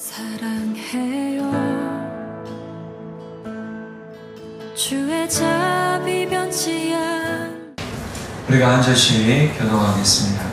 사랑해요. 주의 자비 변치 않. 우리가 한 절씩 교독하겠습니다.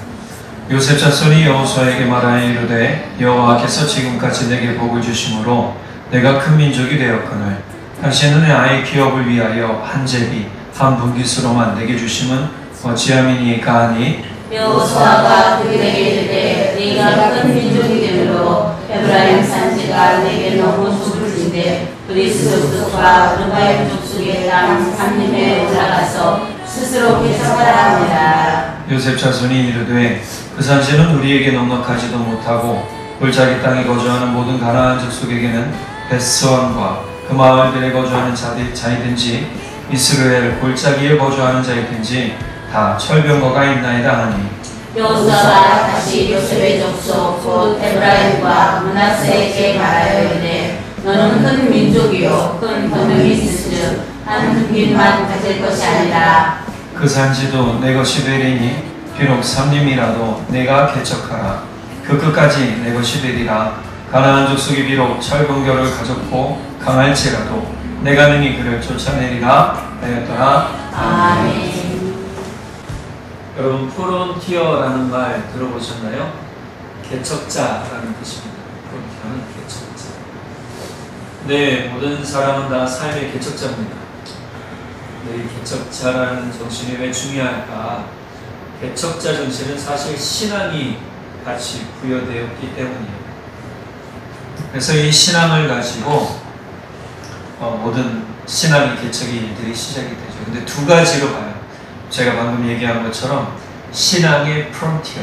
요셉 자손이 여호수아에게 말하여 이르되 여호와께서 지금까지 내게 복을 주심으로 내가 큰 민족이 되었거늘 당신은 내 아이 기업을 위하여 한 제비 한 분깃으로만 내게 주심은 어찌함이니까 하니 여호수아가 그들에게 이르되 네가 큰 민족이 되므로 에브라임 산지가 내게 너무 좁을진데 그리스 족속과 르바임 족속의 땅 산림에 올라가서 스스로 개척하라 합니다. 요셉 자손이 이르되 그 산지는 우리에게 넉넉하지도 못하고 골짜기 땅에 거주하는 모든 가나안 족속에게는 벳스왕과 그 마을들에 거주하는 자이든지 이스라엘 골짜기에 거주하는 자이든지 다 철병거가 있나이다 하니 여호수아가 다시 요셉의 족속 곧 에브라임과 므낫세에게 말하여 이르되 너는 큰 민족이요 큰 번영이 있을즉 한 분깃만 가질 것이 아니라 그 산지도 내 것이 되리니 비록 삼림이라도 내가 개척하라 그 끝까지 내 것이 되리라. 가나안 족속이 비록 철병거를 가졌고 강할지라도 내가 능히 그를 쫓아내리라 하였더라. 아멘. 여러분 프론티어라는 말 들어보셨나요? 개척자라는 뜻입니다. 프론티어는 개척자. 네, 모든 사람은 다 삶의 개척자입니다. 네, 개척자라는 정신이 왜 중요할까? 개척자 정신은 사실 신앙이 같이 부여되었기 때문이에요. 그래서 이 신앙을 가지고 모든 신앙의 개척의 일들이 시작이 되죠. 근데 두 가지로 봐요. 제가 방금 얘기한 것처럼 신앙의 프론티어,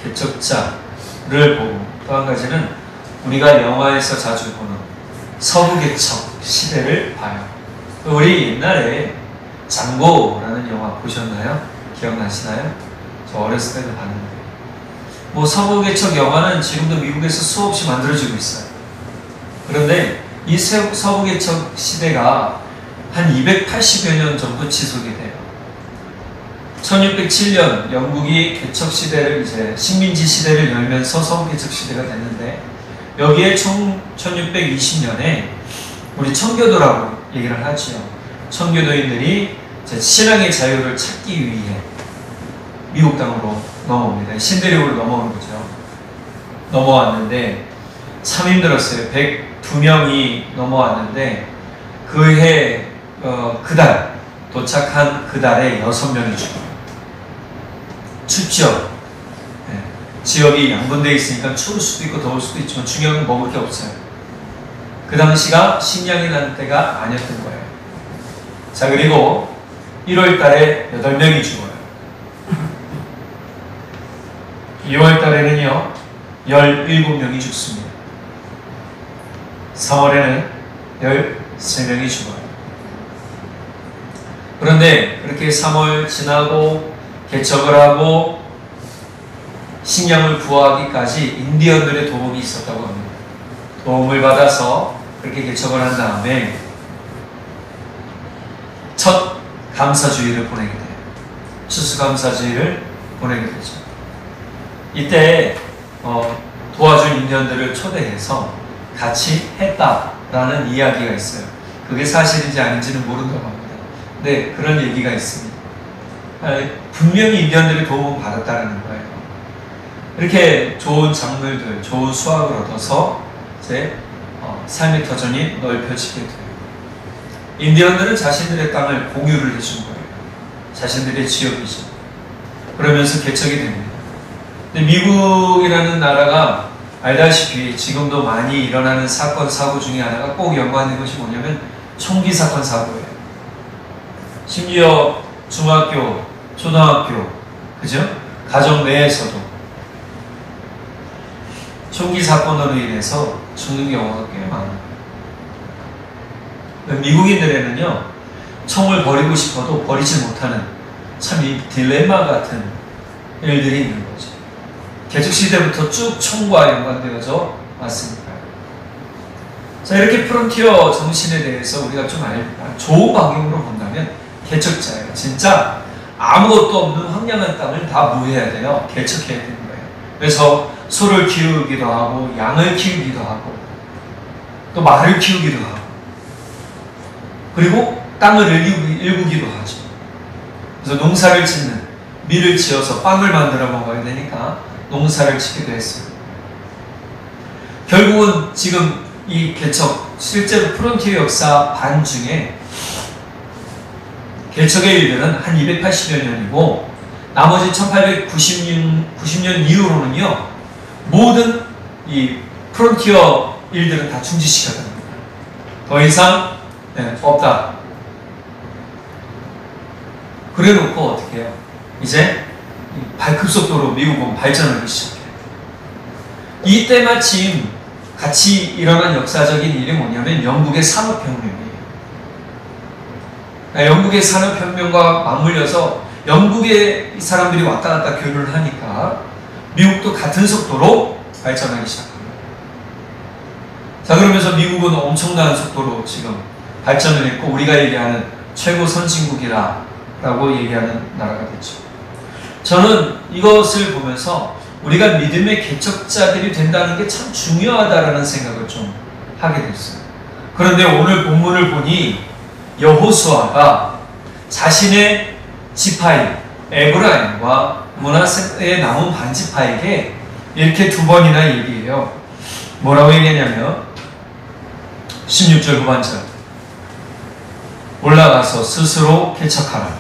개척자를 보고 또 한 가지는 우리가 영화에서 자주 보는 서부 개척 시대를 봐요. 우리 옛날에 장고라는 영화 보셨나요? 기억나시나요? 저 어렸을 때도 봤는데 뭐 서부 개척 영화는 지금도 미국에서 수없이 만들어지고 있어요. 그런데 이 서부 개척 시대가 한 280여 년 정도 지속이 돼요. 1607년 영국이 개척 시대를 이제 식민지 시대를 열면서 서부 개척 시대가 됐는데 여기에 1620년에 우리 청교도라고 얘기를 하지요. 청교도인들이 이제 신앙의 자유를 찾기 위해 미국 땅으로 넘어옵니다. 신대륙으로 넘어오는 거죠. 넘어왔는데 참 힘들었어요. 102명이 넘어왔는데 그해 그달 도착한 그달에 6명이 죽어요. 춥죠. 네. 지역이 양분되어 있으니까 추울 수도 있고 더울 수도 있지만 중요한 건 먹을 게 없어요. 그 당시가 식량이 난 때가 아니었던 거예요. 자, 그리고 1월 달에 8명이 죽어요. 2월 달에는요 17명이 죽습니다. 3월에는 13명이 죽어요. 그런데 그렇게 3월 지나고 개척을 하고 식량을 구하기까지 인디언들의 도움이 있었다고 합니다. 도움을 받아서 그렇게 개척을 한 다음에 첫 감사주의를 보내게 돼요. 추수감사주의를 보내게 되죠. 이때 도와준 인디언들을 초대해서 같이 했다라는 이야기가 있어요. 그게 사실인지 아닌지는 모른다고 합니다. 네, 그런 얘기가 있습니다. 분명히 인디언들의 도움을 받았다는 거예요. 이렇게 좋은 작물들, 좋은 수확을 얻어서 이제 삶의 터전이 넓혀지게 돼요. 인디언들은 자신들의 땅을 공유를 해준 거예요. 자신들의 지역이죠. 그러면서 개척이 됩니다. 근데 미국이라는 나라가 알다시피 지금도 많이 일어나는 사건, 사고 중에 하나가 꼭 연관된 것이 뭐냐면 총기 사건, 사고예요. 심지어 중학교, 초등학교, 그죠? 가정 내에서도 총기 사건으로 인해서 죽는 경우가 꽤 많아요. 미국인들에는요, 총을 버리고 싶어도 버리지 못하는 참 이 딜레마 같은 일들이 있는 거죠. 개척시대부터 쭉 총과 연관되어져 왔습니다. 자, 이렇게 프론티어 정신에 대해서 우리가 좀 좋은 방향으로 본다면 개척자예요. 진짜 아무것도 없는 황량한 땅을 다 뭐 해야 돼요? 개척해야 되는 거예요. 그래서 소를 키우기도 하고 양을 키우기도 하고 또 말을 키우기도 하고, 그리고 땅을 일구기도 하죠. 그래서 농사를 짓는, 밀을 지어서 빵을 만들어 먹어야 되니까 농사를 짓기도 했어요. 결국은 지금 이 개척, 실제로 프론티어 역사 반 중에 개척의 일들은 한 280여 년이고, 나머지 1890년 이후로는요, 모든 이 프론티어 일들은 다 중지시켰답니다. 더 이상 없다. 그래 놓고 어떻게 해요? 이제 발급속도로 미국은 발전하기 시작해요. 이때 마침 같이 일어난 역사적인 일이 뭐냐면 영국의 산업혁명이에요. 영국의 산업혁명과 맞물려서 영국의 사람들이 왔다 갔다 교류를 하니까 미국도 같은 속도로 발전하기 시작합니다. 자, 그러면서 미국은 엄청난 속도로 지금 발전을 했고, 우리가 얘기하는 최고 선진국이라고 얘기하는 나라가 됐죠. 저는 이것을 보면서 우리가 믿음의 개척자들이 된다는 게 참 중요하다라는 생각을 좀 하게 됐어요. 그런데 오늘 본문을 보니 여호수아가 자신의 지파인 에브라임과 므낫세의 남은 반지파에게 이렇게 두 번이나 얘기해요. 뭐라고 얘기했냐면 16절 후반절, 올라가서 스스로 개척하라.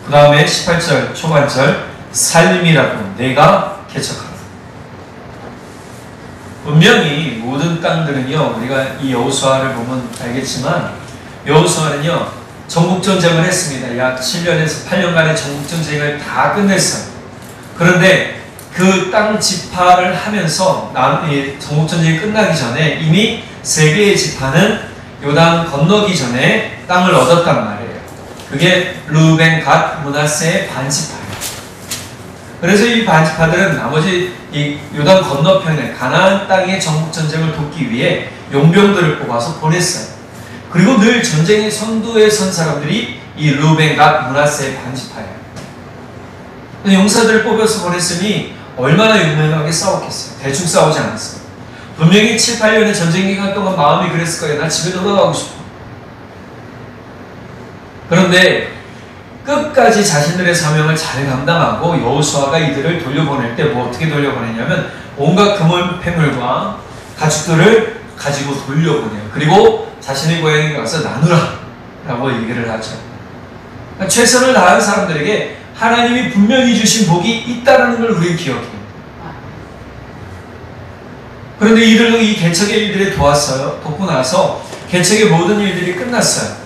그 다음에 18절 초반절, 살림이라도 내가 개척하라. 분명히 모든 땅들은요, 우리가 이 여호수아를 보면 알겠지만 여호수아는요 전국전쟁을 했습니다. 약 7년에서 8년간의 전국전쟁을 다 끝냈어요. 그런데 그 땅 지파를 하면서 전국전쟁이 끝나기 전에 이미 세 개의 지파는 요단 건너기 전에 땅을 얻었단 말이에요. 그게 루벤, 갓, 므낫세의 반지파예요. 그래서 이 반지파들은 나머지 이 요단 건너편에 가나안 땅의 전국전쟁을 돕기 위해 용병들을 뽑아서 보냈어요. 그리고 늘 전쟁의 선두에 선 사람들이 이 루벤, 갓, 므낫세의 반지파예요. 용사들을 뽑아서 보냈으니 얼마나 용맹하게 싸웠겠어요. 대충 싸우지 않았어요. 분명히 7, 8년의 전쟁 기간 동안 마음이 그랬을 거예요. 나 집에 돌아가고 싶어. 그런데 끝까지 자신들의 사명을 잘 감당하고 여호수아가 이들을 돌려보낼 때 뭐 어떻게 돌려보내냐면 온갖 그물 패물과 가축들을 가지고 돌려보내요. 그리고 자신의 고향에 가서 나누라 라고 얘기를 하죠. 그러니까 최선을 다한 사람들에게 하나님이 분명히 주신 복이 있다는 걸 우리는 기억해요. 그런데 이들도 이 개척의 일들을 돕고 나서 개척의 모든 일들이 끝났어요.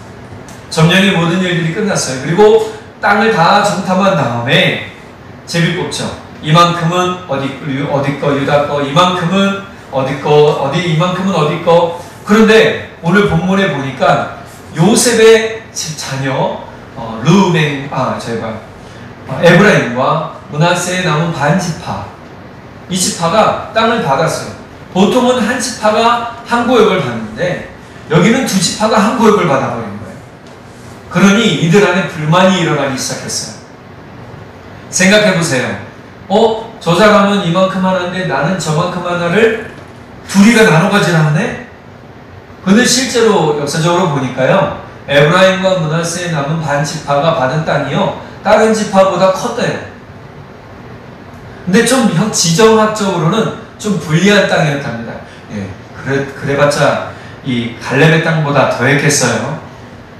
점령의 모든 일들이 끝났어요. 그리고 땅을 다 정탐한 다음에 제비 뽑죠. 이만큼은 어디 거, 유다 거, 이만큼은 어디 거, 이만큼은 어디 거. 그런데 오늘 본문에 보니까 요셉의 자녀 에브라임과 므낫세의 남은 반지파, 이 지파가 땅을 받았어요. 보통은 한 지파가 한 구역을 받는데 여기는 두 지파가 한 구역을 받아버린 거예요. 그러니 이들 안에 불만이 일어나기 시작했어요. 생각해보세요. 저 사람은 이만큼 하나인데 나는 저만큼 하나를 둘이가 나눠 가지라네? 근데 실제로 역사적으로 보니까요, 에브라임과 므낫세의 남은 반지파가 받은 땅이요 다른 지파보다 컸대요. 근데 좀 지정학적으로는 좀 불리한 땅이었답니다. 예, 그래봤자 이 갈렙의 땅보다 더했겠어요.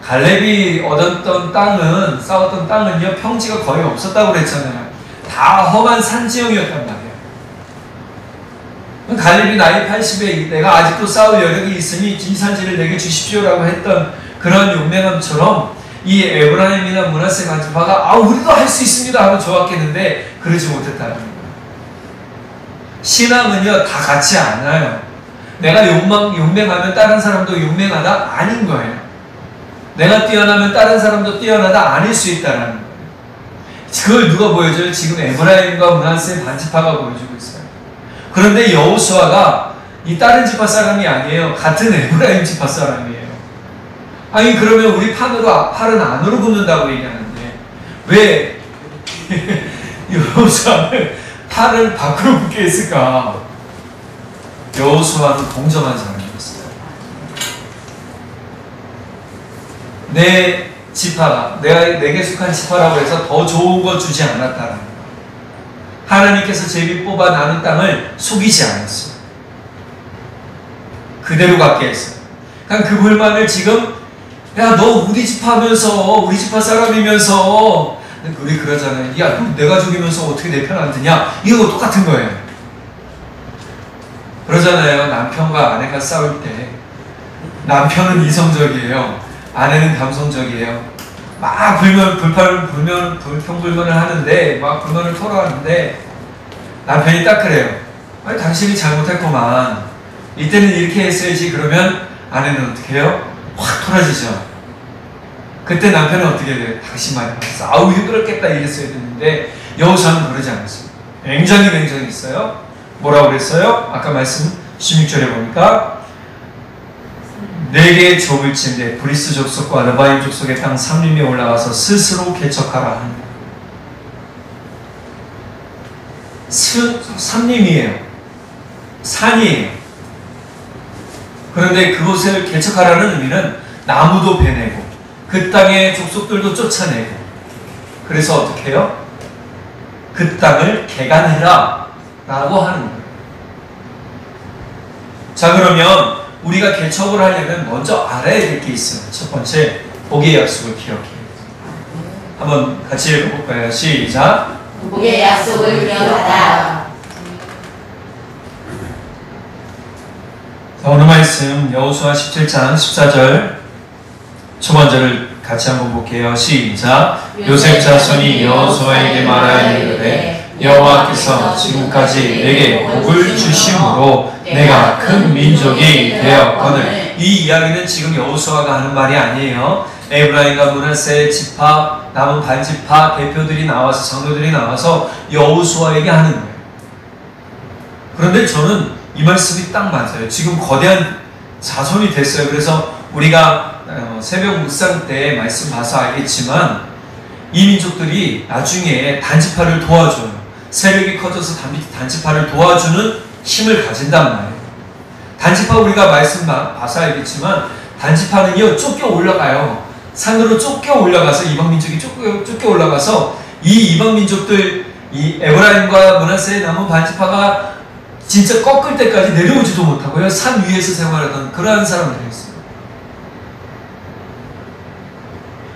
갈렙이 얻었던 땅은, 싸웠던 땅은요 평지가 거의 없었다고 그랬잖아요. 다 험한 산지형이었단 말이에요. 갈렙이 나이 80에 내가 아직도 싸울 여력이 있으니 이 산지를 내게 주십시오라고 했던 그런 용맹함처럼 이 에브라임이나 므낫세 반지파가 우리도 할 수 있습니다 하고 좋았겠는데 그러지 못했다는 거예요. 신앙은요 다 같이 않아요. 내가 용맹하면 다른 사람도 용맹하다? 아닌 거예요. 내가 뛰어나면 다른 사람도 뛰어나다? 아닐 수 있다는 거예요. 그걸 누가 보여줘요? 지금 에브라임과 므낫세 반지파가 보여주고 있어요. 그런데 여호수아가 이 다른 지파 사람이 아니에요. 같은 에브라임 지파 사람이에요. 아니 그러면 우리 팔은 안으로 굽는다고 얘기하는데 왜 여호수아를 팔을 밖으로 굽게 했을까? 여호수아 여호수아는 공정한 사람이었어요. 내 지파가 내게 속한 지파라고 해서 더 좋은 거 주지 않았다는 거. 하나님께서 제비 뽑아 나눈 땅을 속이지 않았어요. 그대로 갖게 했어요. 그러니까 그 불만을 지금 야, 너 우리 지파면서 우리 지파 사람이면서 우리 그러잖아요. 야, 내 가족이면서 어떻게 내 편 안 드냐? 이거 똑같은 거예요. 그러잖아요. 남편과 아내가 싸울 때 남편은 이성적이에요. 아내는 감성적이에요. 막 불평불만을 하는데 막 불만을 토로하는데 남편이 딱 그래요. 아니, 당신이 잘못했구만. 이때는 이렇게 했어야지. 그러면 아내는 어떻게 해요? 확 토라지죠. 그때 남편은 어떻게 돼요? 다시 말해서 아우 힘들었겠다 이랬어야 됐는데 여호수아는 그러지 않았어요. 굉장히 있어요. 뭐라고 그랬어요? 아까 말씀 16절에 보니까 내게 좁을진데 브리스 족속과 르바임 족속의 땅 삼림에 올라가서 스스로 개척하라 하는 거예요. 삼림이에요. 산이에요. 그런데 그곳을 개척하라는 의미는 나무도 베내고 그 땅의 족속들도 쫓아내고 그래서 어떻게 해요? 그 땅을 개간해라 라고 하는 거예요. 자, 그러면 우리가 개척을 하려면 먼저 알아야 될 게 있어요. 첫 번째, 복의 약속을 기억해요. 한번 같이 읽어볼까요? 시작. 복의 약속을 기억하라. 자, 오늘 말씀 여호수아 17장 14절 초반절을 같이 한번 볼게요. 시작. 요셉 자손이 여호수아에게 말하여 이르되 여호와께서 지금까지 내게 복을 주심으로 내가 큰 민족이 되었거늘. 이 이야기는 지금 여호수아가 하는 말이 아니에요. 에브라임과 므낫세 지파, 남은 반지파 대표들이 나와서 장로들이 나와서 여호수아에게 하는 거예요. 그런데 저는 이 말씀이 딱 맞아요. 지금 거대한 자손이 됐어요. 그래서 우리가 새벽 묵상 때 말씀 봐서 알겠지만 이 민족들이 나중에 단지파를 도와줘요. 세력이 커져서 단지파를 도와주는 힘을 가진단 말이에요. 단지파 우리가 말씀 봐서 알겠지만 단지파는요 쫓겨 올라가요. 산으로 쫓겨 올라가서 이방민족이 쫓겨 올라가서 이 이방민족들 이 에브라임과 므낫세의 남은 반지파가 진짜 꺾을 때까지 내려오지도 못하고요. 산 위에서 생활하던 그러한 사람들이었어요.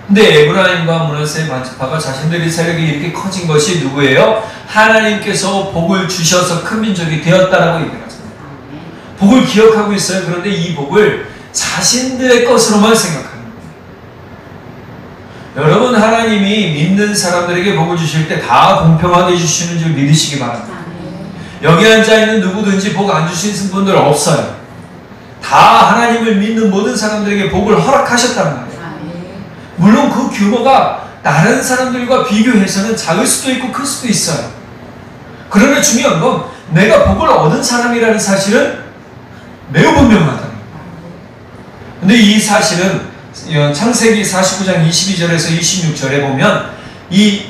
근데 에브라임과 므낫세 반지파가 자신들의 세력이 이렇게 커진 것이 누구예요? 하나님께서 복을 주셔서 큰 민족이 되었다라고 얘기하잖아요. 복을 기억하고 있어요. 그런데 이 복을 자신들의 것으로만 생각하는 거예요. 여러분, 하나님이 믿는 사람들에게 복을 주실 때 다 공평하게 주시는 줄 믿으시기 바랍니다. 여기 앉아있는 누구든지 복 안 주신 분들 없어요. 다 하나님을 믿는 모든 사람들에게 복을 허락하셨단 말이에요. 물론 그 규모가 다른 사람들과 비교해서는 작을 수도 있고 클 수도 있어요. 그러나 중요한 건 내가 복을 얻은 사람이라는 사실은 매우 분명하다. 근데 이 사실은 창세기 49장 22절에서 26절에 보면 이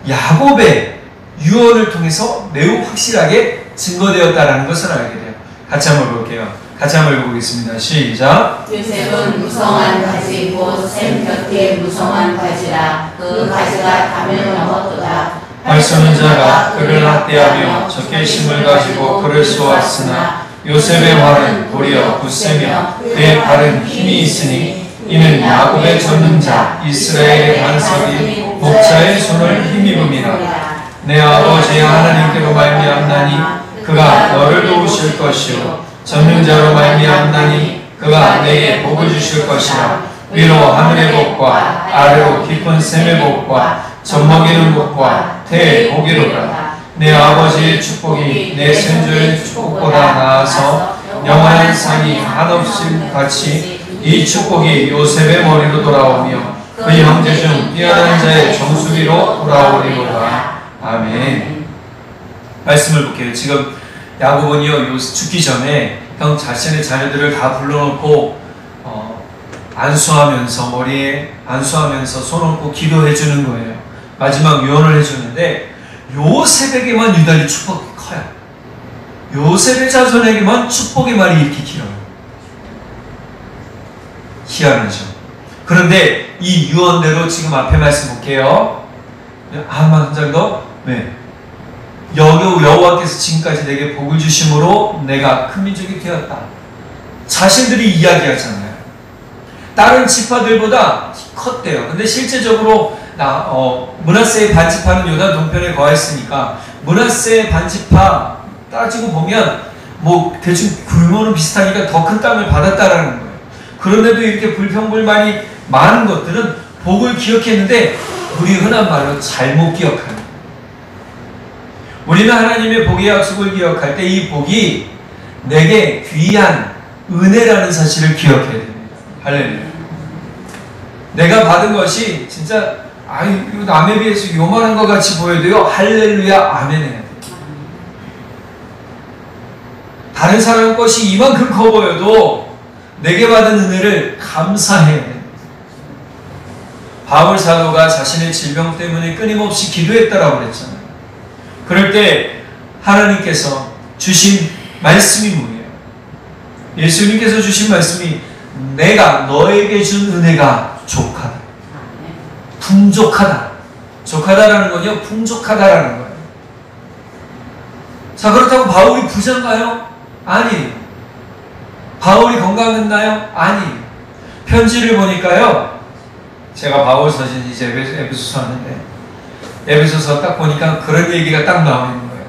야곱의 유언을 통해서 매우 확실하게 증거되었다라는 것을 알게 돼요. 같이 한번 볼게요. 같이 한번 읽어보겠습니다. 시작. 요셉은 무성한 가지 곧 샘 곁에 무성한 가지라. 그 가지가 담을 넘었도다. 말씀은 자가 그를 학대하며 적게 힘을 가지고 그를 쏘았으나 요셉의 활은 도리어 굳세며 그의 발은 힘이 있으니 이는 야곱의 전능자 이스라엘의 반석이 목자의 손을 힘입음이라. 내 아버지 하나님께로 말미암나니 그가 너를 도우실 것이요 전능자로 말미암나니 그가 내게 복을 주실 것이라. 위로 하늘의 복과 아래로 깊은 샘의 복과 젖먹이는 복과 태의 복이로다. 내 아버지의 축복이 내先祖의 축복보다 나아서 영원한 상이 한없이 같이 이 축복이 요셉의 머리로 돌아오며 그 형제 중 뛰어난 자의 정수리로 돌아오리로다. 아멘. 말씀을 볼게요. 지금 야곱은요 죽기 전에 형 자신의 자녀들을 다 불러놓고 안수하면서 머리에 안수하면서 손 얹고 기도해 주는 거예요. 마지막 유언을 해주는데 요셉에게만 유달리 축복이 커요. 요셉의 자손에게만 축복의 말이 이렇게 길어요. 희한하죠. 그런데 이 유언대로 지금 앞에 말씀 볼게요. 한 장 더. 네. 여호와께서 지금까지 내게 복을 주심으로 내가 큰 민족이 되었다. 자신들이 이야기하잖아요. 다른 지파들보다 컸대요. 근데 실제적으로 므낫세의 반지파는 요단 동편에 거했으니까 므낫세의 반지파 따지고 보면 뭐 대충 규모는 비슷하니까 더 큰 땅을 받았다라는 거예요. 그런데도 이렇게 불평불만이 많은 것들은 복을 기억했는데 우리 흔한 말로 잘못 기억하는 거예요. 우리는 하나님의 복의 약속을 기억할 때 이 복이 내게 귀한 은혜라는 사실을 기억해야 됩니다. 할렐루야. 내가 받은 것이 진짜 이거 남에 비해서 요만한 것 같이 보여도요, 할렐루야 아멘 해야 돼요. 다른 사람 것이 이만큼 커 보여도 내게 받은 은혜를 감사해야 돼요. 바울 사도가 자신의 질병 때문에 끊임없이 기도했다라고 그랬잖아요. 그럴 때 하나님께서 주신 말씀이 뭐예요? 예수님께서 주신 말씀이 내가 너에게 준 은혜가 족하다. 풍족하다. 족하다라는 건요, 풍족하다라는 거예요. 자, 그렇다고 바울이 부자인가요? 아니에요. 바울이 건강했나요? 아니에요. 편지를 보니까요, 제가 바울 서신 이제 에베소서 하는데, 에베소서 딱 보니까 그런 얘기가 딱 나와 있는 거예요.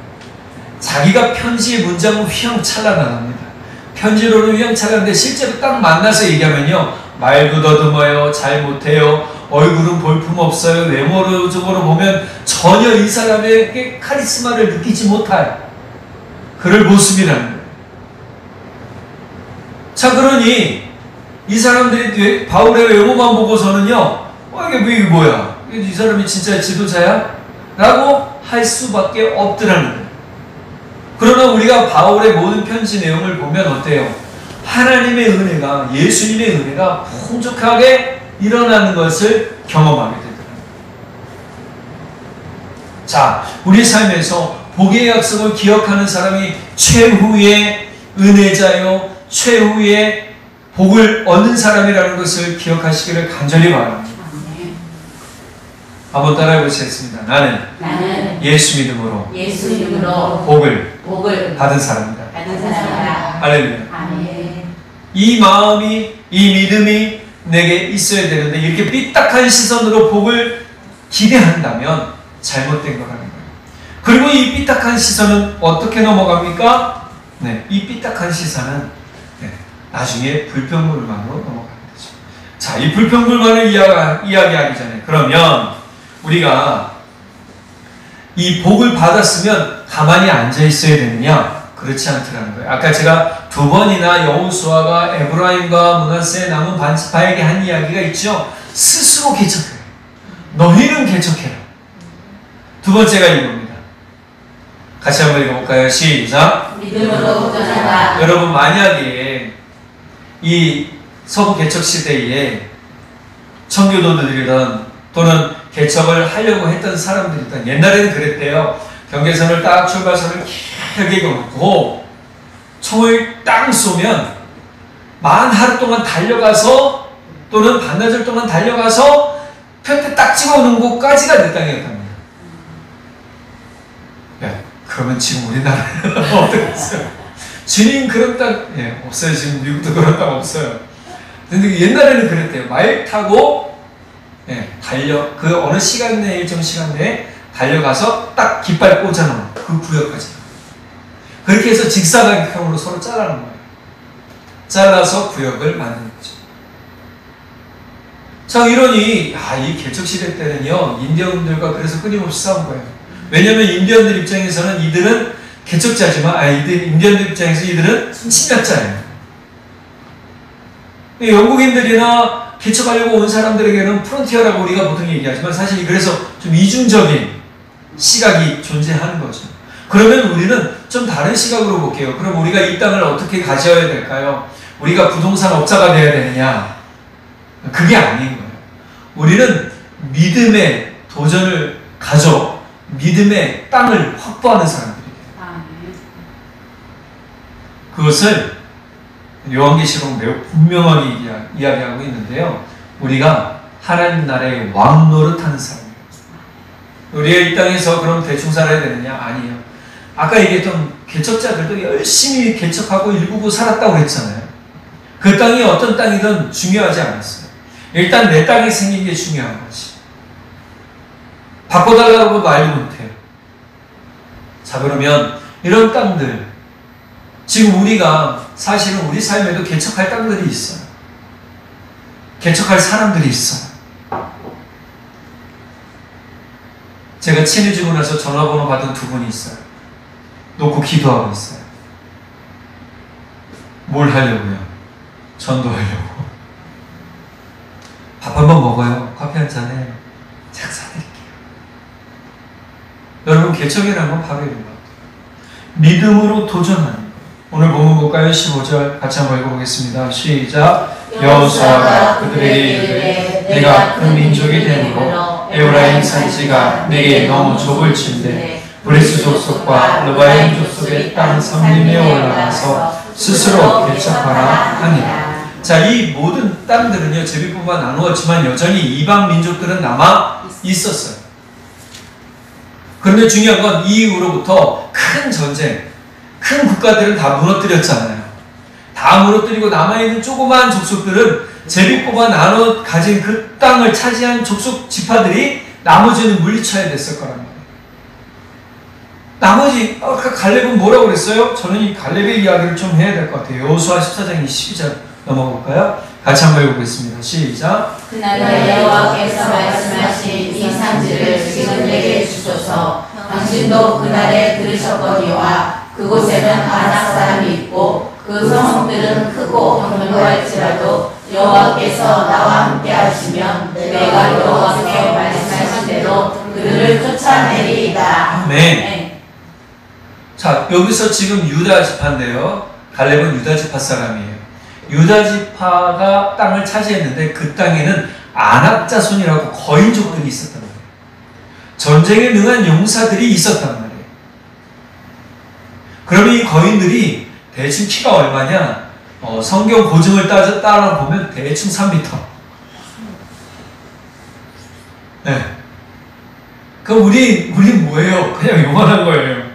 자기가 편지의 문장은 휘황찬란합니다. 편지로는 휘황찬란한데 실제로 딱 만나서 얘기하면요, 말도 더듬어요, 잘 못해요, 얼굴은 볼품없어요, 외모적으로 보면 전혀 이 사람에게 카리스마를 느끼지 못할 그럴 모습이라는 거예요. 자, 그러니 이 사람들이 바울의 외모만 보고서는요, 이게 뭐야? 이 사람이 진짜 지도자야? 라고 할 수밖에 없더라는 거예요. 그러나 우리가 바울의 모든 편지 내용을 보면 어때요? 하나님의 은혜가, 예수님의 은혜가 풍족하게 일어나는 것을 경험하게 되더라고요. 자, 우리 삶에서 복의 약속을 기억하는 사람이 최후의 은혜자요, 최후의 복을 얻는 사람이라는 것을 기억하시기를 간절히 바랍니다. 한번 따라해 보시겠습니다. 나는 예수 믿음으로 복을 받은 사람이다. 할렐루야. 이 마음이, 이 믿음이 내게 있어야 되는데 이렇게 삐딱한 시선으로 복을 기대한다면 잘못된 거라는 거예요. 그리고 이 삐딱한 시선은 어떻게 넘어갑니까? 네, 이 삐딱한 시선은 나중에 불평불만으로 넘어가는 거죠. 자, 이 불평불만을 이야기하기 전에 그러면 우리가 이 복을 받았으면 가만히 앉아 있어야 되느냐? 그렇지 않더라는 거예요. 아까 제가 2번이나 여호수아가 에브라임과 므낫세의 남은 반지파에게 한 이야기가 있죠. 스스로 개척해. 너희는 개척해라. 2번째가 이겁니다. 같이 한번 읽어볼까요? 시작. 믿음으로 도전하라. 여러분, 만약에 이 서부 개척 시대에 청교도들이든 또는 개척을 하려고 했던 사람들이든 옛날에는 그랬대요. 경계선을 딱 출발선을 길게 걷고 총을 딱 쏘면 만 하루 동안 달려가서 또는 반나절 동안 달려가서 표태 딱 찍어놓은 곳까지가 내 땅이었답니다. 그러면 지금 우리나라는 어떻겠어요? 주님 그런 땅 없어요. 지금 미국도 그런 땅 없어요. 근데 옛날에는 그랬대요. 말 타고 그 어느 시간 내에, 일정 시간 내에 달려가서 딱 깃발 꽂아놓은 그 구역까지. 그렇게 해서 직사각형으로 서로 잘라는 거예요. 잘라서 구역을 만드는 거죠. 자, 이러니 이 개척시대 때는요, 인디언들과 그래서 끊임없이 싸운 거예요. 왜냐하면 인디언들 입장에서는 이들은 개척자지만 인디언들 입장에서 이들은 침략자예요. 영국인들이나 개척하려고 온 사람들에게는 프론티어라고 우리가 보통 얘기하지만 사실 그래서 좀 이중적인 시각이 존재하는 거죠. 그러면 우리는 좀 다른 시각으로 볼게요. 그럼 우리가 이 땅을 어떻게 가져야 될까요? 우리가 부동산 업자가 되어야 되느냐? 그게 아닌 거예요. 우리는 믿음의 도전을 가져 믿음의 땅을 확보하는 사람들이에요. 그것을 요한계시록 매우 분명하게 이야기하고 있는데요. 우리가 하나님 나라의 왕 노릇하는 사람이에요. 우리가 이 땅에서 그럼 대충 살아야 되느냐? 아니에요. 아까 얘기했던 개척자들도 열심히 개척하고 일구고 살았다고 했잖아요. 그 땅이 어떤 땅이든 중요하지 않았어요. 일단 내 땅이 생긴 게 중요한 거지. 바꿔달라고 말도 못해요. 자, 그러면 이런 땅들, 지금 우리가 사실은 우리 삶에도 개척할 땅들이 있어요. 개척할 사람들이 있어요. 제가 친해지고 나서 전화번호 받은 두 분이 있어요. 놓고 기도하고 있어요. 뭘 하려고요? 전도하려고. 밥 한 번 먹어요. 커피 한 잔에 잘 사드릴게요. 여러분, 개척이라는 건 바로 이런 것 같아요. 믿음으로 도전하는 것. 오늘 본문 볼까요? 15절 같이 한번 읽어보겠습니다. 시작. 여호수아가 그들에게 이르되 내가 큰 민족이 되므로 에브라임 산지가 내게 너무 좁을진대 브레스 족속과 르바임 족속의 땅 성림에 올라가서 스스로 개척하라 하니라. 자, 이 모든 땅들은요, 제비뽑아 나누었지만 여전히 이방 민족들은 남아 있었어요. 그런데 중요한 건 이 이후로부터 큰 전쟁, 큰 국가들은 다 무너뜨렸잖아요. 다 무너뜨리고 남아있는 조그마한 족속들은 제비뽑아 나눠 가진 그 땅을 차지한 족속 지파들이 나머지는 물리쳐야 됐을 거란 말이에요. 나머지, 아까 갈렙은 뭐라고 그랬어요? 저는 이 갈렙의 이야기를 좀 해야 될 것 같아요. 여호수아 14장 22절 넘어볼까요? 같이 한번 읽어보겠습니다. 시작. 그날에 여호와께서 말씀하신 이 산지를 지금 내게 주소서. 당신도 그날에 들으셨거니와 그곳에는 아낙 사람이 있고 그 성읍들은 크고 견고할지라도 여호와께서 나와 함께 하시면 내가 여호와께 말씀하신 대로 그들을 쫓아내리이다. 아멘. 네. 자, 여기서 지금 유다 지파인데요. 갈렙은 유다 지파 사람이에요. 유다 지파가 땅을 차지했는데 그 땅에는 아낙 자손이라고 거인족들이 있었단 말이에요. 전쟁에 능한 용사들이 있었단 말이에요. 그러면 이 거인들이 대충 키가 얼마냐? 성경 고증을 따라 보면 대충 3m. 네. 그럼 우리 뭐예요? 그냥 요만한 거예요.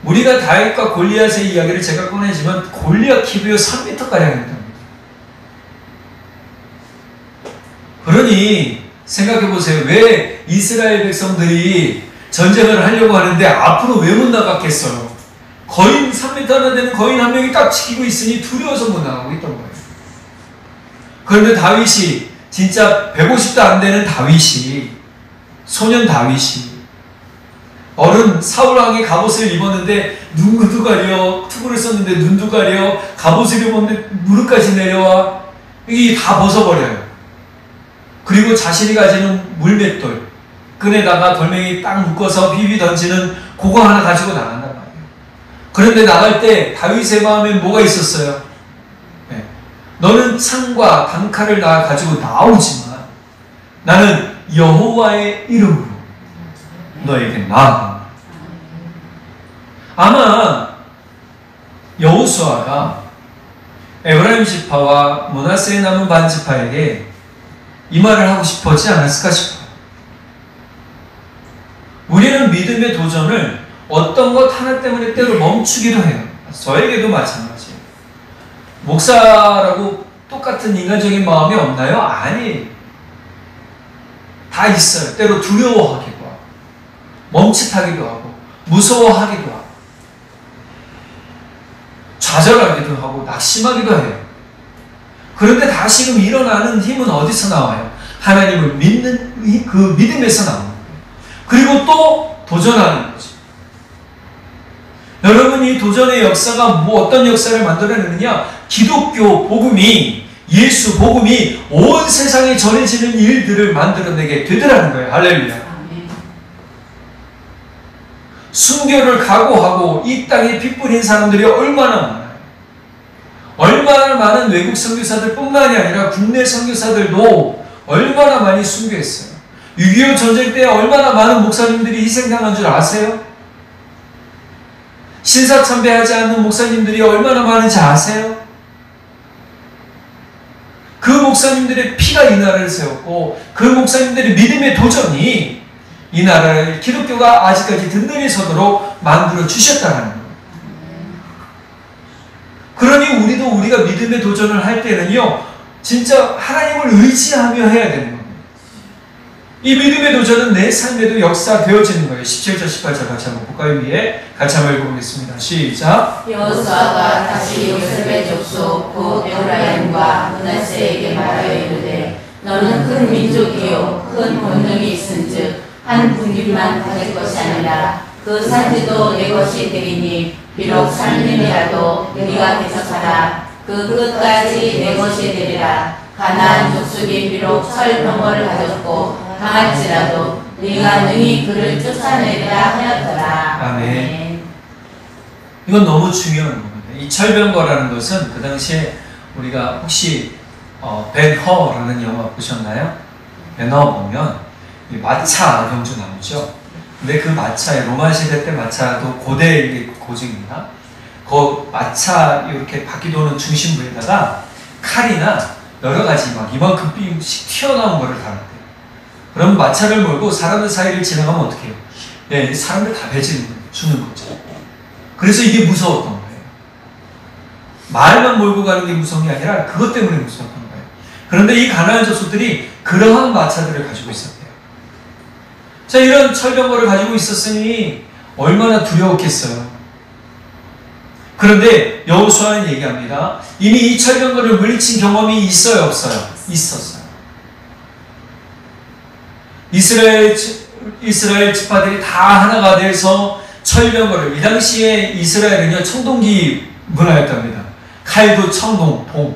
우리가 다윗과 골리앗의 이야기를 제가 꺼내지만 골리앗 키도요 3m가량입니다. 그러니 생각해보세요. 왜 이스라엘 백성들이 전쟁을 하려고 하는데 앞으로 왜 못 나갔겠어요? 거인 3m 하나 되는 거인 한 명이 딱 지키고 있으니 두려워서 못 나가고 있던 거예요. 그런데 다윗이 진짜 150도 안 되는 다윗이, 소년 다윗이 어른 사울왕이 갑옷을 입었는데 눈도 가려, 투구를 썼는데 눈도 가려, 갑옷을 입었는데 무릎까지 내려와, 이게 다 벗어버려요. 그리고 자신이 가지는 물맷돌, 끈에다가 돌멩이 딱 묶어서 비비 던지는 그거 하나 가지고 나간단 말이에요. 그런데 나갈 때 다윗의 마음에 뭐가 있었어요? 네. 너는 창과 단칼을 가지고 나오지만 나는 여호와의 이름으로 너에게 나아간다. 아마 여호수아가 에브라임 지파와 므낫세의 남은 반 지파에게 이 말을 하고 싶었지 않았을까 싶어요. 우리는 믿음의 도전을 어떤 것 하나 때문에 때로 멈추기도 해요. 저에게도 마찬가지예요. 목사라고 똑같은 인간적인 마음이 없나요? 아니에요. 다 있어요. 때로 두려워하기도 하고, 멈칫하기도 하고, 무서워하기도 하고, 좌절하기도 하고, 낙심하기도 해요. 그런데 다시금 일어나는 힘은 어디서 나와요? 하나님을 믿는 그 믿음에서 나오는 거예요. 그리고 또 도전하는 거죠. 여러분, 이 도전의 역사가 어떤 역사를 만들어내느냐? 기독교 복음이, 예수 복음이 온 세상에 전해지는 일들을 만들어내게 되더라는 거예요. 할렐루야. 순교를 각오하고 이 땅에 피 뿌린 사람들이 얼마나 많아요. 얼마나 많은 외국 선교사들 뿐만이 아니라 국내 선교사들도 얼마나 많이 순교했어요. 6.25 전쟁 때 얼마나 많은 목사님들이 희생당한 줄 아세요? 신사참배하지 않는 목사님들이 얼마나 많은지 아세요? 그 목사님들의 피가 이 나라를 세웠고 그 목사님들의 믿음의 도전이 이 나라를 기독교가 아직까지 든든히 서도록 만들어 주셨다는 거예요. 그러니 우리가 믿음의 도전을 할 때는요, 진짜 하나님을 의지하며 해야 되는 겁니다. 이 믿음의 도전은 내 삶에도 역사되어지는 거예요. 17절, 18절 같이 한번 볼까요? 위에 같이 한번 읽어보겠습니다. 시작. 여호수아가 다시 요셉의 족속 곧 에브라임과 므낫세에게 말하여 이르되 너는 큰 민족이요 큰 권능이 있은즉 한 분깃만 가질 것이 아니라 그 산지도 내 것이 되리니 비록 살림이라도 네가 대적하라 그 끝까지 내 것이 되리라. 가나안 족속이 비록 철병거를 가졌고 강할지라도 네가 능히 그를 쫓아내리라 하였더라. 아멘. 이건 너무 중요한 겁니다. 이 철병거라는 것은 그 당시에 우리가 혹시 벤허라는 영화 보셨나요? 벤허 보면 이 마차 경주 나오죠. 근데 그 마차에 로마 시대 때 마차도 고대 고증입니다. 그 마차 이렇게 바퀴 도는 중심부에다가 칼이나 여러 가지 막 이만큼 삐씩 튀어나온 거를 달았대요. 그럼 마차를 몰고 사람들 사이를 지나가면 어떻게 해요? 네, 사람들 다 배지는 거예요. 주는 거죠. 그래서 이게 무서웠던 거예요. 말만 몰고 가는 게 무서운 게 아니라 그것 때문에 무서웠던 거예요. 그런데 이 가나안 족속들이 그러한 마차들을 가지고 있었대요. 자, 이런 철병거를 가지고 있었으니 얼마나 두려웠겠어요. 그런데 여호수아는 얘기합니다. 이미 이 철병거를 물리친 경험이 있어요, 없어요? 있었어요. 이스라엘 지파들이 다 하나가 돼서 철병거를, 이 당시에 이스라엘은요 청동기 문화였답니다. 칼도 청동, 봉.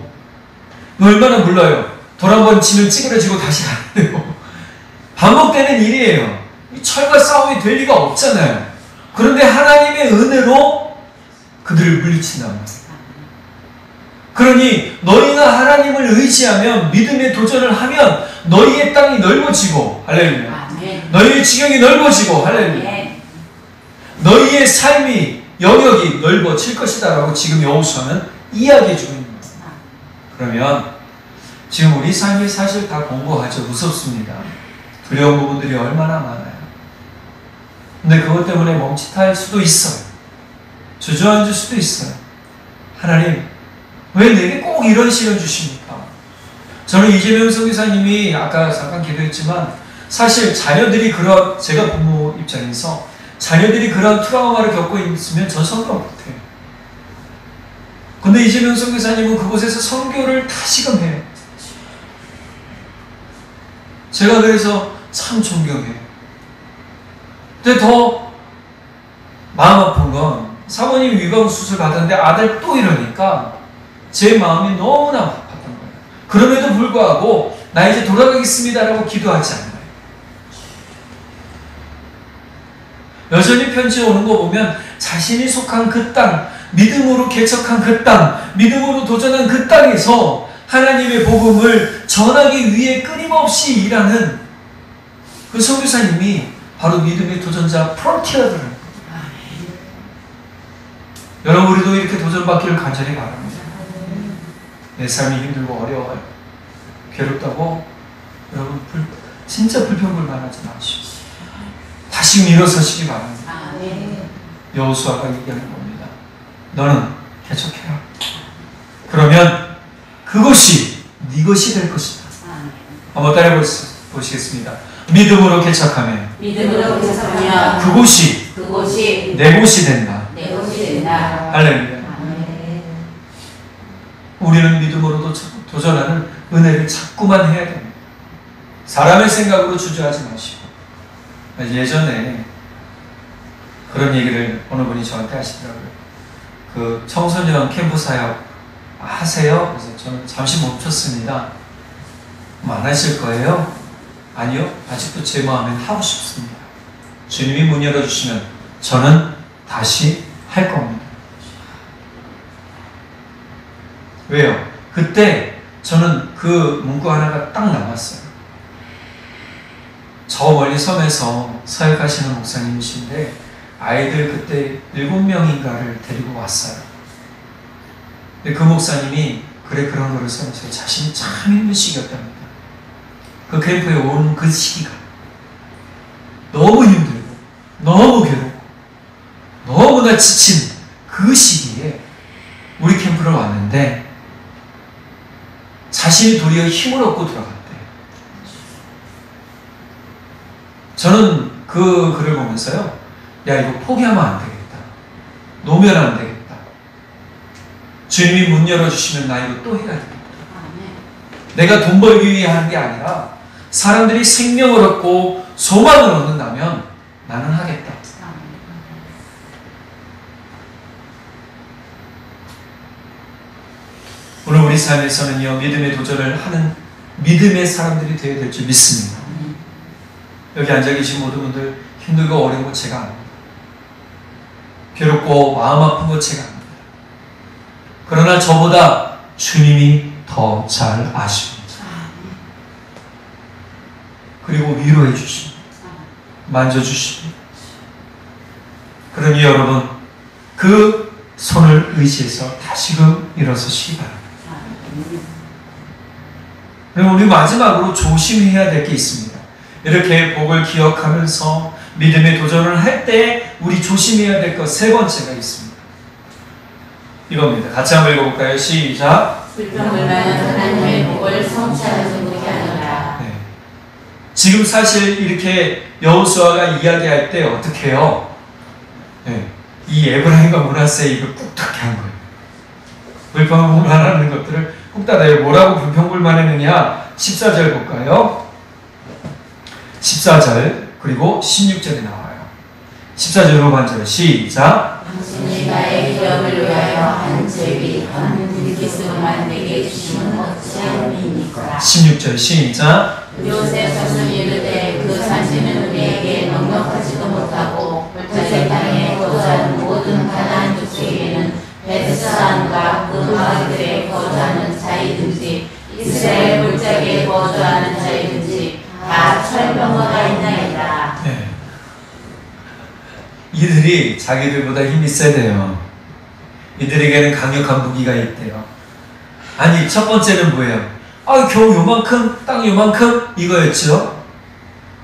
얼마나 물러요. 돌 한 번 치면 찌그러지고 다시 가는데요. 반복되는 일이에요. 철과 싸움이 될 리가 없잖아요. 그런데 하나님의 은혜로 그들을 물리친단 말이에요. 그러니 너희가 하나님을 의지하면, 믿음의 도전을 하면 너희의 땅이 넓어지고, 할렐루야. 너희의 지경이 넓어지고, 할렐루야. 너희의 삶이, 영역이 넓어질 것이다 라고 지금 여호수아는 이야기해 주고 있는 거예요. 그러면 지금 우리 삶이 사실 다 공고하죠. 무섭습니다. 두려운 부분들이 얼마나 많아요. 근데 그것 때문에 멈칫할 수도 있어요. 주저앉을 수도 있어요. 하나님, 왜 내게 꼭 이런 시련 주십니까? 저는 이재명 선교사님이 아까 잠깐 기도했지만, 사실 자녀들이 제가 부모 입장에서 자녀들이 그런 트라우마를 겪고 있으면 전 선교 못해요. 근데 이재명 선교사님은 그곳에서 선교를 다시금 해요. 제가 그래서 참 존경해요. 근데 더 마음 아픈 건, 사모님 위방 수술 받았는데 아들 또 이러니까 제 마음이 너무나 아팠던 거예요. 그럼에도 불구하고 나 이제 돌아가겠습니다라고 기도하지 않아요. 여전히 편지 오는 거 보면 자신이 속한 그 땅, 믿음으로 개척한 그 땅, 믿음으로 도전한 그 땅에서 하나님의 복음을 전하기 위해 끊임없이 일하는 그 선교사님이 바로 믿음의 도전자 프론티어들을. 여러분, 우리도 이렇게 도전받기를 간절히 바랍니다. 내 삶이 힘들고 어려워요. 괴롭다고 여러분 진짜 불평불만하지 마시고 다시 일어서시기 바랍니다. 여호수아가 얘기하는 겁니다. 너는 개척해라. 그러면 그것이 네 것이 될 것이다. 한번 따라해 보시겠습니다. 믿음으로 개척하면 그곳이 내 곳이 된다. 할렐루야. 우리는 믿음으로 도전하는 은혜를 자꾸만 해야 됩니다. 사람의 생각으로 주저하지 마시고. 예전에 그런 얘기를 어느 분이 저한테 하시더라고요. 그 청소년 캠프 사역 하세요? 그래서 저는 잠시 멈췄습니다. 안 하실 거예요? 아니요, 아직도 제 마음엔 하고 싶습니다. 주님이 문 열어주시면 저는 다시 할 겁니다. 왜요? 그때 저는 그 문구 하나가 딱 남았어요. 저 멀리 섬에서 사역하시는 목사님이신데 아이들 그때 7명인가를 데리고 왔어요. 근데 그 목사님이 그런 거를 써면서 자신이 참 힘든 시기였답니다. 그 캠프에 온 그 시기가 너무 힘들고 너무 괴롭고 너무나 지친 그 시기에 우리 캠프를 왔는데 자신이 도리어 힘을 얻고 들어갔대. 저는 그 글을 보면서요, 야, 이거 포기하면 안 되겠다. 놓으면 안 되겠다. 주님이 문 열어주시면 나 이거 또 해야 되겠다. 내가 돈 벌기 위해 하는 게 아니라 사람들이 생명을 얻고 소망을 얻는다면 나는 하겠다. 오늘 우리 삶에서는요, 믿음의 도전을 하는 믿음의 사람들이 되어야 될 줄 믿습니다. 여기 앉아 계신 모든 분들 힘들고 어려운 거 제가 압니다. 괴롭고 마음 아픈 거 제가 압니다. 그러나 저보다 주님이 더 잘 아십니다. 그리고 위로해 주십니다. 만져주십니다. 그러니 여러분, 그 손을 의지해서 다시금 일어서시기 바랍니다. 그리고 우리 마지막으로 조심해야 될 게 있습니다. 이렇게 복을 기억하면서 믿음의 도전을 할 때 우리 조심해야 될 것 세 번째가 있습니다. 이겁니다. 같이 한번 읽어볼까요? 시작. 불평불만은 하나님의 복을 성취하지 못하노라. 네. 지금 사실 이렇게 여호수아가 이야기할 때 어떻게 해요? 네. 이 에브라임과 므낫세 입을 꾹 닫게 한 거예요. 불평불만하는 것들을 꾹 닫아요. 뭐라고 불평불만했느냐? 14절 볼까요? 14절 그리고 16절에 나와요. 14절 후반절 시작. 당신이 나의 기업을 위하여 한 제비 한 들기스로만 내게 주시면 어찌 아니니까. 16절 시작. 요셉 자손 이르되 그 산지는 우리에게 넉넉하지도 못하고 불제 땅에 거주하는 모든 가나안 족속에게는 베트사안과 그 마을들에 거주하는 자이든지 이스라엘 골짜기에 거주하는 자이든지 다 철병거가 있나이다. 네. 이들이 자기들보다 힘이 세대요. 이들에게는 강력한 무기가 있대요. 아니, 첫 번째는 뭐예요? 겨우 요만큼, 땅 요만큼 이거였죠.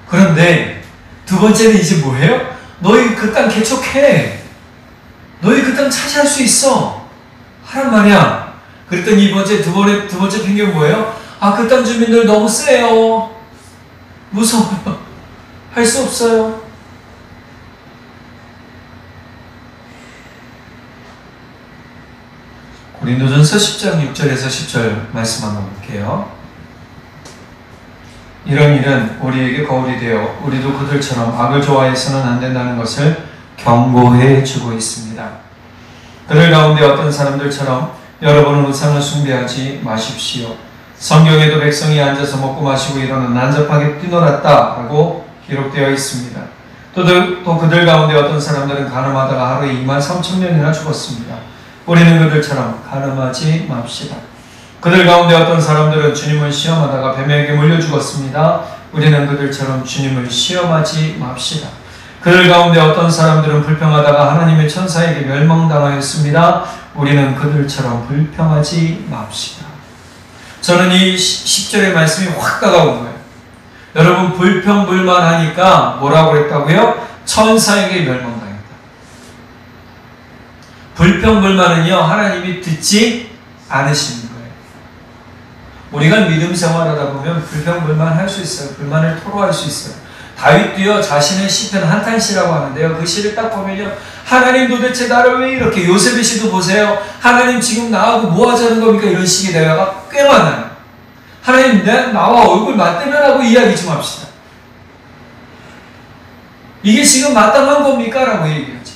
그런데 두 번째는 이제 뭐예요? 너희 그 땅 개척해. 너희 그 땅 차지할 수 있어. 하란 말이야. 그랬더니 두 번째 핑계는 뭐예요? 그 땅 주민들 너무 세요. 무서워요. 할 수 없어요. 고린도전서 10장 6절에서 10절 말씀 한번 볼게요. 이런 일은 우리에게 거울이 되어 우리도 그들처럼 악을 좋아해서는 안 된다는 것을 경고해 주고 있습니다. 그들 가운데 어떤 사람들처럼 여러분은 우상을 숭배하지 마십시오. 성경에도 백성이 앉아서 먹고 마시고 이러는 난잡하게 뛰놀았다 라고 기록되어 있습니다. 또 그들 가운데 어떤 사람들은 가늠하다가 하루에 23,000명이나 죽었습니다. 우리는 그들처럼 가늠하지 맙시다. 그들 가운데 어떤 사람들은 주님을 시험하다가 뱀에게 물려 죽었습니다. 우리는 그들처럼 주님을 시험하지 맙시다. 그들 가운데 어떤 사람들은 불평하다가 하나님의 천사에게 멸망당하였습니다. 우리는 그들처럼 불평하지 맙시다. 저는 이 10절의 말씀이 확 다가온 거예요. 여러분, 불평불만하니까 뭐라고 그랬다고요? 천사에게 멸망당했다. 불평불만은요, 하나님이 듣지 않으시는 거예요. 우리가 믿음 생활하다 보면 불평불만 할 수 있어요. 불만을 토로할 수 있어요. 다윗도요, 자신의 시편 한탄시라고 하는데요, 그 시를 딱 보면요, 하나님 도대체 나를 왜 이렇게, 요셉의 시도 보세요. 하나님 지금 나하고 뭐 하자는 겁니까? 이런 식의 대화가 꽤 많아요. 하나님, 나와 얼굴 맞대면하고 이야기 좀 합시다. 이게 지금 마땅한 겁니까? 라고 얘기하죠.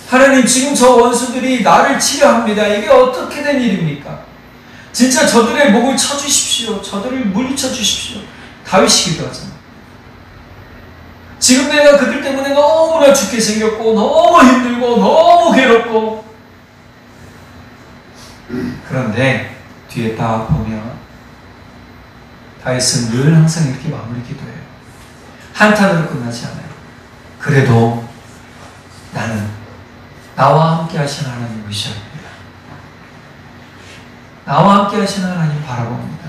하나님, 지금 저 원수들이 나를 치려 합니다. 이게 어떻게 된 일입니까? 진짜 저들의 목을 쳐주십시오. 저들을 물리쳐 주십시오. 다윗이 기도하잖아요. 지금 내가 그들 때문에 너무나 죽게 생겼고 너무 힘들고 너무 괴롭고, 그런데 뒤에 딱 보면 다윗은 늘 항상 이렇게 마무리 기도해요. 한탄으로 끝나지 않아요. 그래도 하시는 하나님 의지합니다. 나와 함께 하시는 하나님 바라봅니다.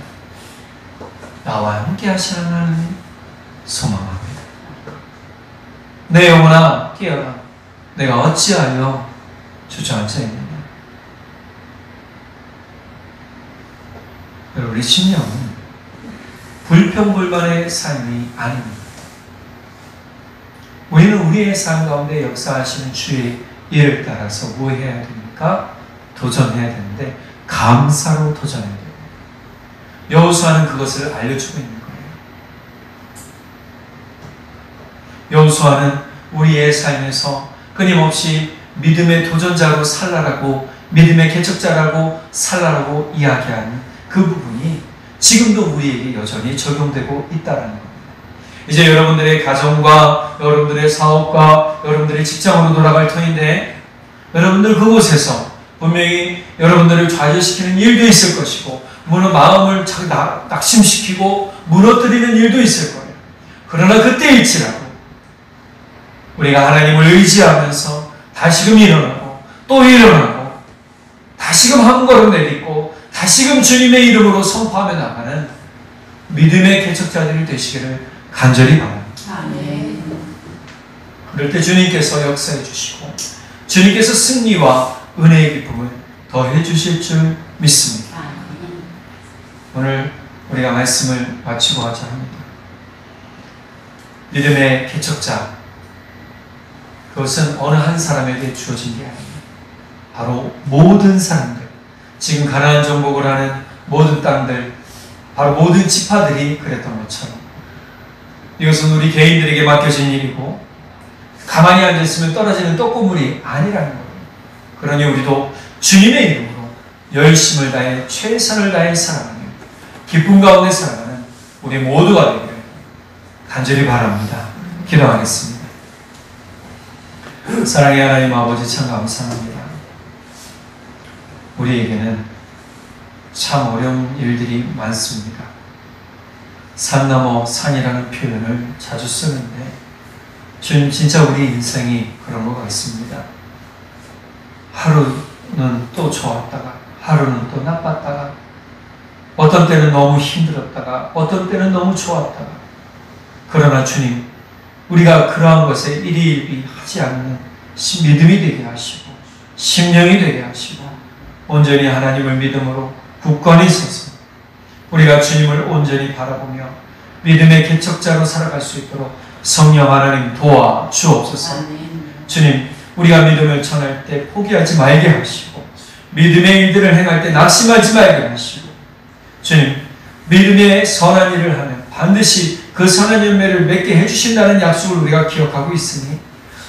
나와 함께 하시는 하나님 소망합니다. 내 영혼아 깨어라. 내가 어찌하여 주저앉아 있느냐. 우리 심령은 불평불만의 삶이 아닙니다. 우리는 우리의 삶 가운데 역사하시는 주의 일을 따라서 뭐 해야 됩니까? 도전해야 되는데 감사로 도전해야 됩니다. 여호수아는 그것을 알려주고 있는 거예요. 여호수아는 우리의 삶에서 끊임없이 믿음의 도전자로 살라라고, 믿음의 개척자라고 살라라고 이야기하는 그 부분이 지금도 우리에게 여전히 적용되고 있다는 겁니다. 이제 여러분들의 가정과 여러분들의 사업과 여러분들의 직장으로 돌아갈 터인데, 여러분들 그곳에서 분명히 여러분들을 좌절시키는 일도 있을 것이고, 마음을 낙심시키고 무너뜨리는 일도 있을 거예요. 그러나 그때일지라도 우리가 하나님을 의지하면서 다시금 일어나고 또 일어나고 다시금 한 걸음 내딛고 다시금 주님의 이름으로 선포하며 나가는 믿음의 개척자들이 되시기를 간절히 바랍니다. 아멘. 그럴 때 주님께서 역사해 주시고 주님께서 승리와 은혜의 기쁨을 더해 주실 줄 믿습니다. 아멘. 오늘 우리가 말씀을 마치고 가자 합니다. 믿음의 개척자, 그것은 어느 한 사람에게 주어진 게 아닙니다. 바로 모든 사람들, 지금 가나안 정복을 하는 모든 땅들, 바로 모든 지파들이 그랬던 것처럼 이것은 우리 개인들에게 맡겨진 일이고 가만히 앉아있으면 떨어지는 떡고물이 아니라는 거예요. 그러니 우리도 주님의 이름으로 열심을 다해 최선을 다해 살아가는 기쁨 가운데 살아가는 우리 모두가 되기를 간절히 바랍니다. 기도하겠습니다. 사랑의 하나님 아버지, 참 감사합니다. 우리에게는 참 어려운 일들이 많습니다. 산 넘어 산이라는 표현을 자주 쓰는데 주님, 진짜 우리 인생이 그런 것 같습니다. 하루는 또 좋았다가 하루는 또 나빴다가 어떤 때는 너무 힘들었다가 어떤 때는 너무 좋았다가, 그러나 주님, 우리가 그러한 것에 일희일비하지 않는 믿음이 되게 하시고 심령이 되게 하시고 온전히 하나님을 믿음으로 굳건히 서서 우리가 주님을 온전히 바라보며 믿음의 개척자로 살아갈 수 있도록 성령 하나님 도와 주옵소서. 주님, 우리가 믿음을 전할 때 포기하지 말게 하시고 믿음의 일들을 행할 때 낙심하지 말게 하시고, 주님, 믿음의 선한 일을 하면 반드시 그 선한 열매를 맺게 해주신다는 약속을 우리가 기억하고 있으니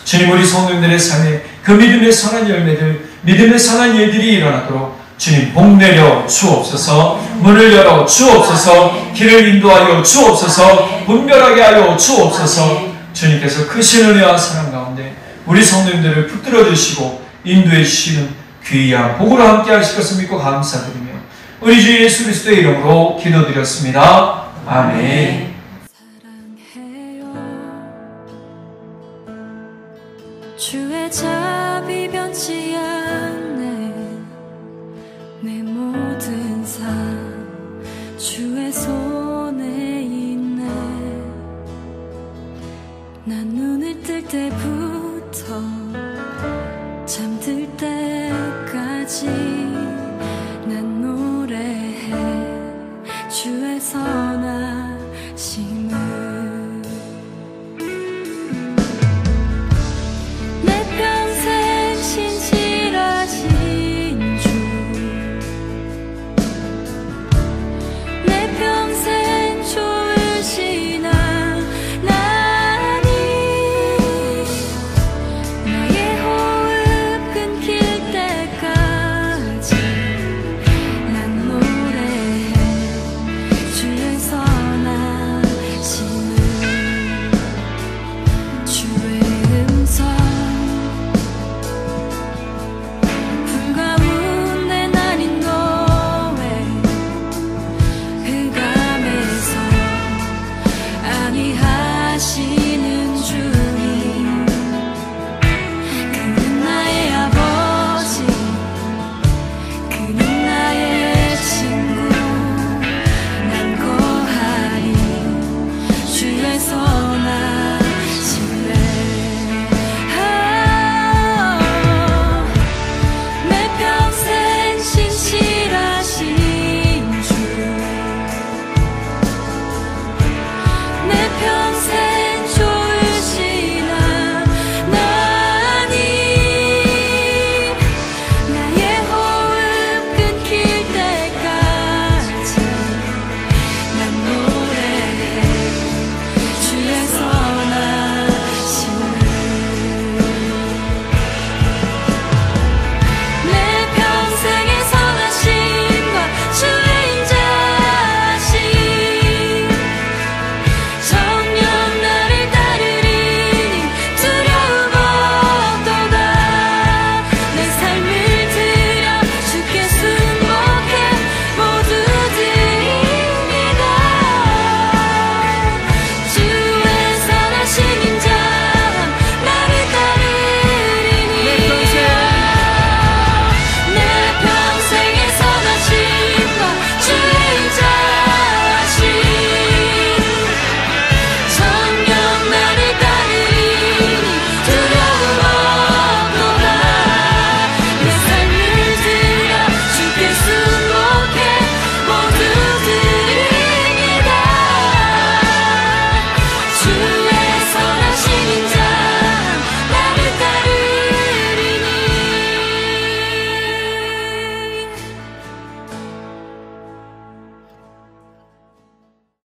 주님, 우리 성도님들의 삶에 그 믿음의 선한 열매들, 믿음의 선한 일들이 일어나도록 주님 복 내려 주옵소서. 문을 열어 주옵소서. 길을 인도하여 주옵소서. 분별하게 하여 주옵소서. 주님께서 크신 은혜와 사랑 가운데 우리 성도님들을 붙들어 주시고 인도해 주시는 귀한 복으로 함께 하실 것을 믿고 감사드리며 우리 주 예수 그리스도의 이름으로 기도드렸습니다. 아멘. 사랑해요. 주의 자비 변치 않네. 내 몸